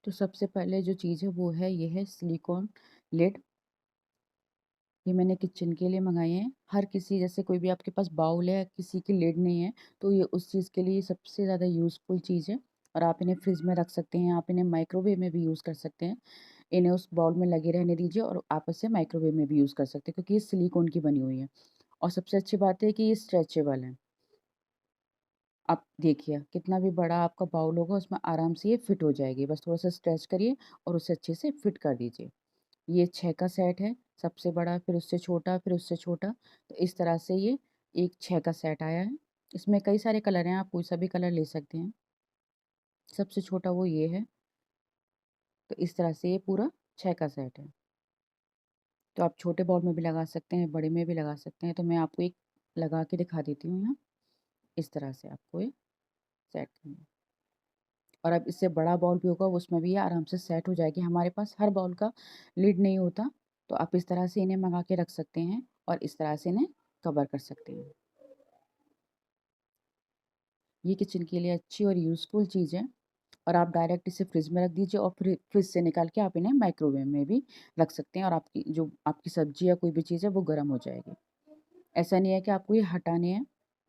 तो सबसे पहले जो चीज़ है वो है ये है सिलिकॉन लिड। ये मैंने किचन के लिए मंगाए हैं। हर किसी जैसे कोई भी आपके पास बाउल है, किसी की लिड नहीं है, तो ये उस चीज़ के लिए सबसे ज़्यादा यूज़फुल चीज़ है। और आप इन्हें फ्रिज में रख सकते हैं, आप इन्हें माइक्रोवेव में भी यूज़ कर सकते हैं। इन्हें उस बाउल में लगे रहने दीजिए और आप इसे माइक्रोवेव में भी यूज़ कर सकते हैं क्योंकि ये सिलिकॉन की बनी हुई है। और सबसे अच्छी बात है कि ये स्ट्रेचेबल है। आप देखिए कितना भी बड़ा आपका बाउल होगा उसमें आराम से ये फिट हो जाएगी। बस थोड़ा-सा स्ट्रेच करिए और उसे अच्छे से फिट कर दीजिए। ये 6 का सेट है, सबसे बड़ा, फिर उससे छोटा, फिर उससे छोटा। तो इस तरह से ये एक 6 का सेट आया है। इसमें कई सारे कलर हैं, आप कोई सा भी कलर ले सकते हैं। सबसे छोटा वो ये है। तो इस तरह से ये पूरा 6 का सेट है। तो आप छोटे बाउल में भी लगा सकते हैं, बड़े में भी लगा सकते हैं। तो मैं आपको एक लगा के दिखा देती हूँ यहाँ। इस तरह से आपको ये सेट करना है। और अब इससे बड़ा बाउल भी होगा उसमें भी ये आराम से सेट हो जाएगी। हमारे पास हर बाउल का लिड नहीं होता, तो आप इस तरह से इन्हें मंगा के रख सकते हैं और इस तरह से इन्हें कवर कर सकते हैं। ये किचन के लिए अच्छी और यूज़फुल चीज़ है। और आप डायरेक्ट इसे फ्रिज में रख दीजिए और फिर फ्रिज से निकाल के आप इन्हें माइक्रोवेव में भी रख सकते हैं और आपकी सब्ज़ी या कोई भी चीज़ है वो गर्म हो जाएगी। ऐसा नहीं है कि आपको ये हटाने हैं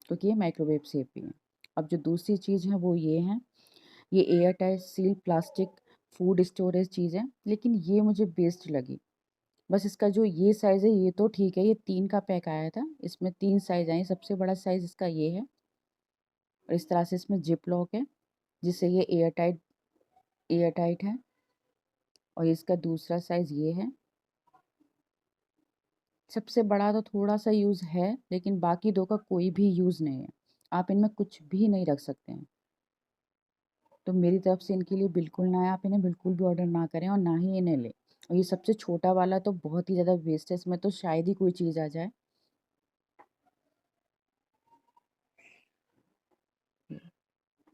क्योंकि ये माइक्रोवेव सेफ भी हैं। अब जो दूसरी चीज़ है वो ये है, ये air tight seal plastic food storage चीज़ है, लेकिन ये मुझे बेस्ट लगी। बस इसका जो ये साइज़ है ये तो ठीक है, ये 3 का पैक आया था, इसमें 3 साइज़ आए हैं, सबसे बड़ा साइज़ इसका ये है। और इस तरह से इसमें जिप लॉक है, जिससे ये एयर टाइट है। और इसका दूसरा साइज़ ये है। सबसे बड़ा तो थोड़ा-सा यूज़ है, लेकिन बाकी 2 का कोई भी यूज़ नहीं है। आप इनमें कुछ भी नहीं रख सकते हैं। तो मेरी तरफ से इनके लिए बिल्कुल ना है, आप इन्हें बिल्कुल भी ऑर्डर ना करें और ना ही इन्हें लें। और ये सबसे छोटा वाला तो बहुत ही ज़्यादा वेस्ट है, इसमें तो शायद ही कोई चीज़ आ जाए।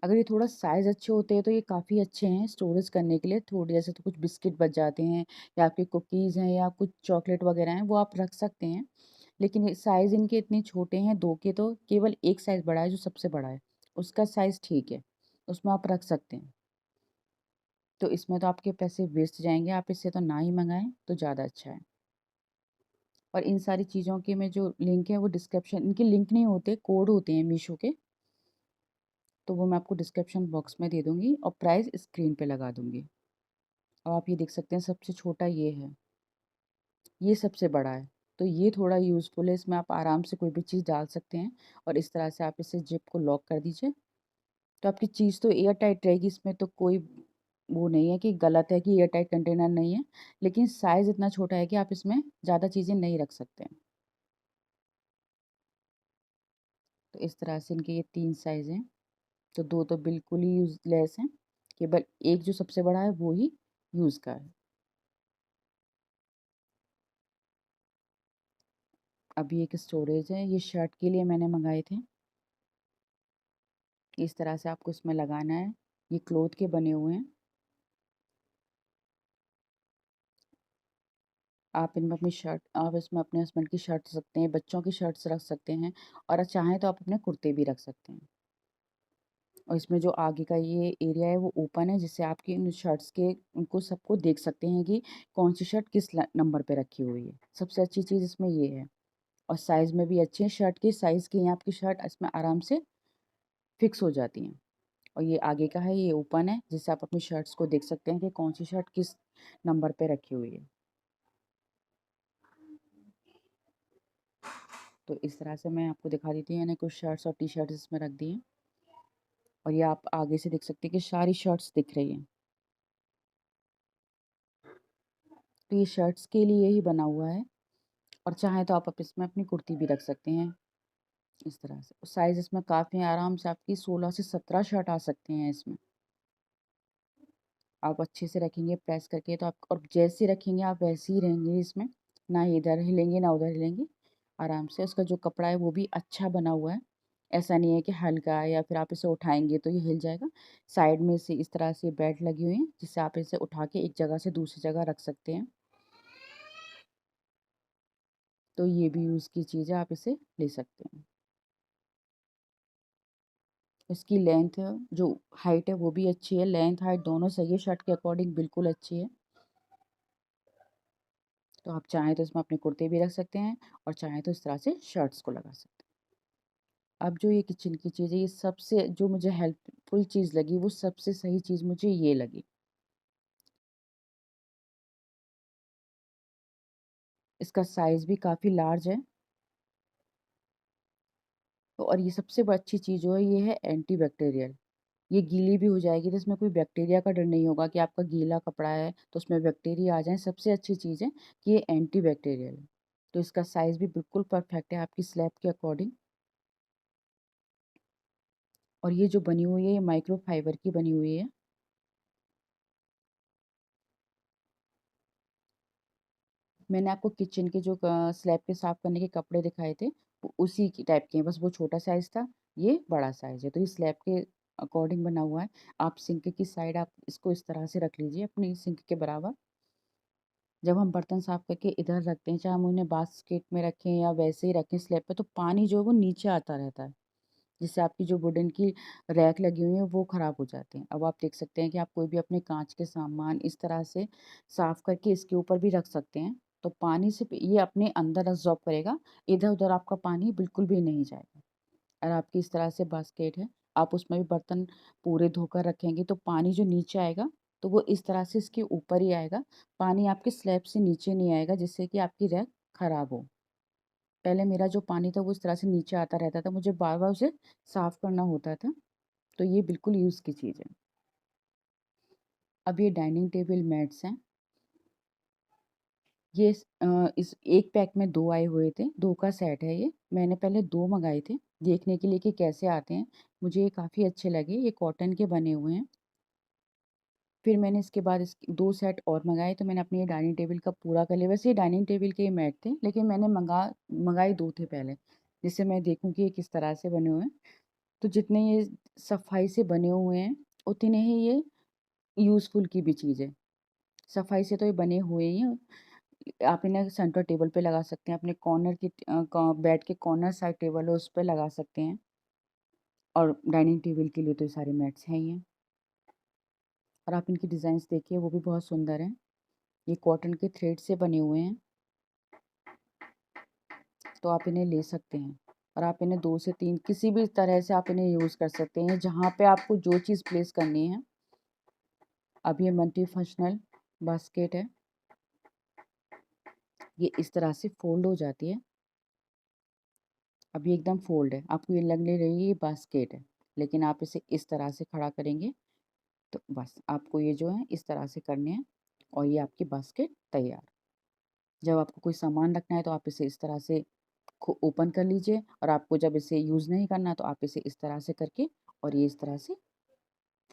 अगर ये थोड़ा साइज़ अच्छे होते हैं तो ये काफ़ी अच्छे हैं स्टोरेज करने के लिए। थोड़े जैसे तो कुछ बिस्किट बच जाते हैं या आपके कुकीज़ हैं या कुछ चॉकलेट वग़ैरह हैं, वो आप रख सकते हैं। लेकिन ये साइज़ इनके इतने छोटे हैं, 2 के तो केवल एक साइज़ बड़ा है जो सबसे बड़ा है, उसका साइज़ ठीक है, उसमें आप रख सकते हैं। तो इसमें तो आपके पैसे वेस्ट जाएँगे, आप इससे तो ना ही मँगाएँ तो ज़्यादा अच्छा है। और इन सारी चीज़ों के में जो लिंक है वो डिस्क्रिप्शन, इनके लिंक नहीं होते, कोड होते हैं मीशो के, तो वो मैं आपको डिस्क्रिप्शन बॉक्स में दे दूँगी और प्राइस स्क्रीन पे लगा दूँगी। और आप ये देख सकते हैं सबसे छोटा ये है, ये सबसे बड़ा है। तो ये थोड़ा यूज़फुल है, इसमें आप आराम से कोई भी चीज़ डाल सकते हैं और इस तरह से आप इसे ज़िप को लॉक कर दीजिए। तो आपकी चीज़ तो एयर टाइट रहेगी, इसमें तो कोई वो नहीं है कि गलत है कि एयर टाइट कंटेनर नहीं है, लेकिन साइज़ इतना छोटा है कि आप इसमें ज़्यादा चीज़ें नहीं रख सकते हैं। तो इस तरह से इनके ये 3 साइज़ हैं, तो 2 तो बिल्कुल ही यूज़लेस हैं, केवल एक जो सबसे बड़ा है वो ही यूज़ का है। अभी एक स्टोरेज है, ये शर्ट के लिए मैंने मँगाए थे। इस तरह से आपको इसमें लगाना है, ये क्लॉथ के बने हुए हैं। आप इसमें अपने हस्बैंड की शर्ट रख सकते हैं, बच्चों की शर्ट्स रख सकते हैं और चाहें तो आप अपने कुर्ते भी रख सकते हैं। और इसमें जो आगे का ये एरिया है वो ओपन है, जिससे आपकी इन शर्ट्स के उनको सबको देख सकते हैं कि कौन सी शर्ट किस नंबर पे रखी हुई है। सबसे अच्छी चीज़ इसमें ये है। और साइज़ में भी अच्छे हैं, शर्ट के साइज़ की हैं आपकी शर्ट इसमें आराम से फिक्स हो जाती हैं। और ये आगे का है, ये ओपन है, जिससे आप अपनी शर्ट्स को देख सकते हैं कि कौन सी शर्ट किस नंबर पे रखी हुई है। तो इस तरह से मैं आपको दिखा देती हूँ, मैंने कुछ शर्ट्स और टी-शर्ट्स इसमें रख दी हैं। और ये आप आगे से देख सकते हैं कि सारी शर्ट्स दिख रही हैं। तो ये शर्ट्स के लिए ही बना हुआ है और चाहें तो आप इसमें अपनी कुर्ती भी रख सकते हैं, इस तरह से। साइज़ इसमें काफ़ी है, आराम से आपकी 16 से 17 शर्ट आ सकते हैं इसमें। आप अच्छे से रखेंगे प्रेस करके तो आप, और जैसे रखेंगे आप वैसे ही रहेंगे इसमें, ना इधर हिलेंगे ना उधर हिलेंगे। आराम से उसका जो कपड़ा है वो भी अच्छा बना हुआ है, ऐसा नहीं है कि हल्का है या फिर आप इसे उठाएँगे तो ये हिल जाएगा। साइड में से इस तरह से बेल्ट लगी हुई है, जिससे आप इसे उठा के एक जगह से दूसरी जगह रख सकते हैं। तो ये भी यूज़ की चीज़ है, आप इसे ले सकते हैं। इसकी लेंथ जो हाइट है वो भी अच्छी है, लेंथ हाइट दोनों सही है, शर्ट के अकॉर्डिंग बिल्कुल अच्छी है। तो आप चाहें तो इसमें अपने कुर्ते भी रख सकते हैं और चाहें तो इस तरह से शर्ट्स को लगा सकते हैं। अब जो ये किचन की चीज़ है, ये सबसे जो मुझे हेल्पफुल चीज़ लगी, वो सबसे सही चीज़ मुझे ये लगी। इसका साइज़ भी काफ़ी लार्ज है। तो और ये सबसे अच्छी चीज़ जो है ये है एंटी बैक्टीरियल। ये गीली भी हो जाएगी तो इसमें कोई बैक्टीरिया का डर नहीं होगा कि आपका गीला कपड़ा है तो उसमें बैक्टीरिया आ जाए। सबसे अच्छी चीज़ है कि ये एंटी बैक्टीरियल है। तो इसका साइज़ भी बिल्कुल परफेक्ट है आपकी स्लैब के अकॉर्डिंग। और ये जो बनी हुई है ये माइक्रो फाइबर की बनी हुई है। मैंने आपको किचन के जो स्लैब पे साफ करने के कपड़े दिखाए थे वो उसी की टाइप के हैं, बस वो छोटा साइज़ था, ये बड़ा साइज़ है। तो ये स्लैब के अकॉर्डिंग बना हुआ है। आप सिंक की साइड आप इसको इस तरह से रख लीजिए अपनी सिंक के बराबर। जब हम बर्तन साफ करके इधर रखते हैं, चाहे हम उन्हें बास्केट में रखें या वैसे ही रखें स्लैब पे, तो पानी जो है वो नीचे आता रहता है, जिससे आपकी जो वुडन की रैक लगी हुई है वो ख़राब हो जाती हैं। अब आप देख सकते हैं कि आप कोई भी अपने कांच के सामान इस तरह से साफ करके इसके ऊपर भी रख सकते हैं। तो पानी सिर्फ ये अपने अंदर अब्ज़ॉर्ब करेगा, इधर-उधर आपका पानी बिल्कुल भी नहीं जाएगा। और आपकी इस तरह से बास्केट है, आप उसमें भी बर्तन पूरे धोकर रखेंगे तो पानी जो नीचे आएगा, तो वो इस तरह से इसके ऊपर ही आएगा। पानी आपके स्लैब से नीचे नहीं आएगा जिससे कि आपकी रैक खराब हो। पहले मेरा जो पानी था वो इस तरह से नीचे आता रहता था, मुझे बार-बार उसे साफ़ करना होता था, तो ये बिल्कुल यूज़ की चीज़ है। अब ये डाइनिंग टेबल मैट्स हैं, ये इस एक पैक में 2 आए हुए थे, 2 का सेट है ये। मैंने पहले 2 मँगाए थे, देखने के लिए कि कैसे आते हैं। मुझे ये काफ़ी अच्छे लगे, ये कॉटन के बने हुए हैं। फिर मैंने इसके बाद इस 2 सेट और मँगाए तो मैंने अपनी ये डाइनिंग टेबल का पूरा कर लिया। वैसे ये डाइनिंग टेबल के ही मैट थे, लेकिन मैंने मँगाए 2 थे पहले, जिससे मैं देखूँ कि ये किस तरह से बने हुए हैं। तो जितने ये सफाई से बने हुए हैं, उतने ही ये यूज़फुल की भी चीज़ है। सफाई से तो ये बने हुए ही हैं। आप इन्हें सेंटर टेबल पे लगा सकते हैं, अपने कॉर्नर की बेड के कॉर्नर साइड टेबल है उस पे लगा सकते हैं। और डाइनिंग टेबल के लिए तो ये सारे मैट्स हैं ही हैं। और आप इनकी डिज़ाइन्स देखिए वो भी बहुत सुंदर हैं। ये कॉटन के थ्रेड से बने हुए हैं, तो आप इन्हें ले सकते हैं। और आप इन्हें 2 से 3 किसी भी तरह से आप इन्हें यूज़ कर सकते हैं, जहाँ पे आपको जो चीज़ प्लेस करनी है। अब ये मल्टी फंक्शनल बास्केट है, ये इस तरह से फ़ोल्ड हो जाती है। अब ये एकदम फ़ोल्ड है, आपको ये लगने लगी ये बास्केट है, लेकिन आप इसे इस तरह से खड़ा करेंगे, तो बस आपको ये जो है इस तरह से करने हैं और ये आपकी बास्केट तैयार। जब आपको कोई सामान रखना है तो आप इसे इस तरह से ओपन कर लीजिए और आपको जब इसे यूज़ नहीं करना तो आप इसे इस तरह से करके और ये इस तरह से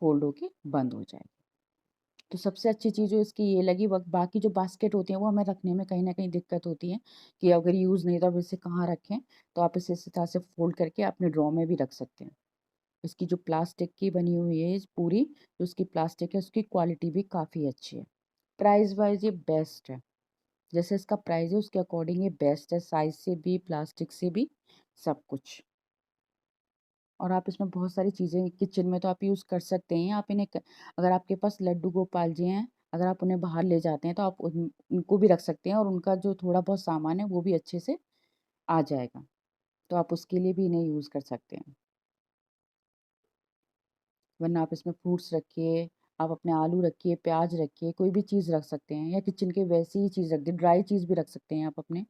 फ़ोल्ड होके बंद हो जाएगा। तो सबसे अच्छी चीज़ जो इसकी ये लगी, बाकी जो बास्केट होती हैं वो हमें रखने में कहीं न कहीं दिक्कत होती है कि अगर यूज़ नहीं तो अब इसे कहाँ रखें? तो आप इसे इस तरह से फ़ोल्ड करके अपने ड्रॉर में भी रख सकते हैं। इसकी जो प्लास्टिक की बनी हुई है इस पूरी, जो इसकी प्लास्टिक है उसकी क्वालिटी भी काफ़ी अच्छी है। प्राइस वाइज़ ये बेस्ट है। जैसे इसका प्राइस है उसके अकॉर्डिंग ये बेस्ट है, साइज़ से भी, प्लास्टिक से भी, सब कुछ। और आप इसमें बहुत सारी चीज़ें किचन में तो आप यूज़ कर सकते हैं। आप इन्हें अगर आपके पास लड्डू गोपाल जी हैं, अगर आप उन्हें बाहर ले जाते हैं तो आप उनको भी रख सकते हैं और उनका जो थोड़ा बहुत सामान है वो भी अच्छे से आ जाएगा। तो आप उसके लिए भी इन्हें यूज़ कर सकते हैं। वरना आप इसमें फ्रूट्स रखिए, आप अपने आलू रखिए, प्याज़ रखिए, कोई भी चीज़ रख सकते हैं या किचन के वैसी ही चीज़ रख दें, ड्राई चीज़ भी रख सकते हैं आप अपने।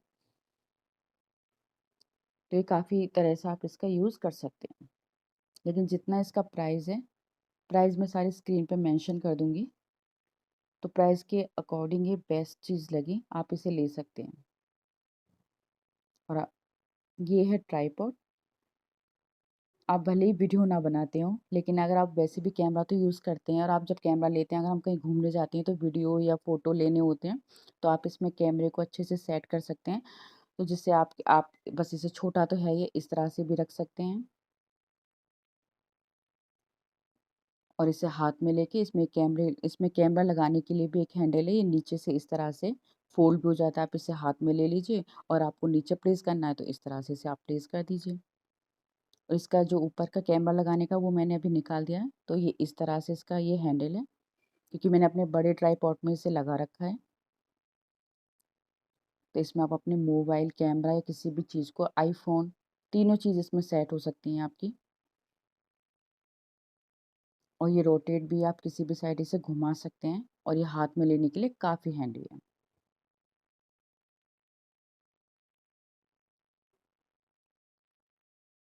तो ये काफ़ी तरह से आप इसका यूज़ कर सकते हैं। लेकिन जितना इसका प्राइस है, प्राइस मैं सारी स्क्रीन पे मेंशन कर दूँगी। तो प्राइस के अकॉर्डिंग ये बेस्ट चीज़ लगी, आप इसे ले सकते हैं। और ये है ट्राइपॉड। आप भले ही वीडियो ना बनाते हो, लेकिन अगर आप वैसे भी कैमरा तो यूज़ करते हैं और आप जब कैमरा लेते हैं, अगर हम कहीं घूमने जाते हैं तो वीडियो या फ़ोटो लेने होते हैं, तो आप इसमें कैमरे को अच्छे से सेट कर सकते हैं। तो जिससे आप बस इसे छोटा तो है ये, इस तरह से भी रख सकते हैं और इसे हाथ में लेके इसमें कैमरा लगाने के लिए भी एक हैंडल है, ये नीचे से इस तरह से फ़ोल्ड भी हो जाता है। आप इसे हाथ में ले लीजिए और आपको नीचे प्लेस करना है तो इस तरह से इसे आप प्लेस कर दीजिए। और इसका जो ऊपर का कैमरा लगाने का वो मैंने अभी निकाल दिया है। तो ये इस तरह से इसका ये हैंडल है, क्योंकि मैंने अपने बड़े ट्राइपॉड में इसे लगा रखा है। तो इसमें आप अपने मोबाइल कैमरा या किसी भी चीज़ को आईफ़ोन, तीनों चीज़ इसमें सेट हो सकती हैं आपकी। और ये रोटेट भी आप किसी भी साइड इसे घुमा सकते हैं और ये हाथ में लेने के लिए काफ़ी हैंडी है।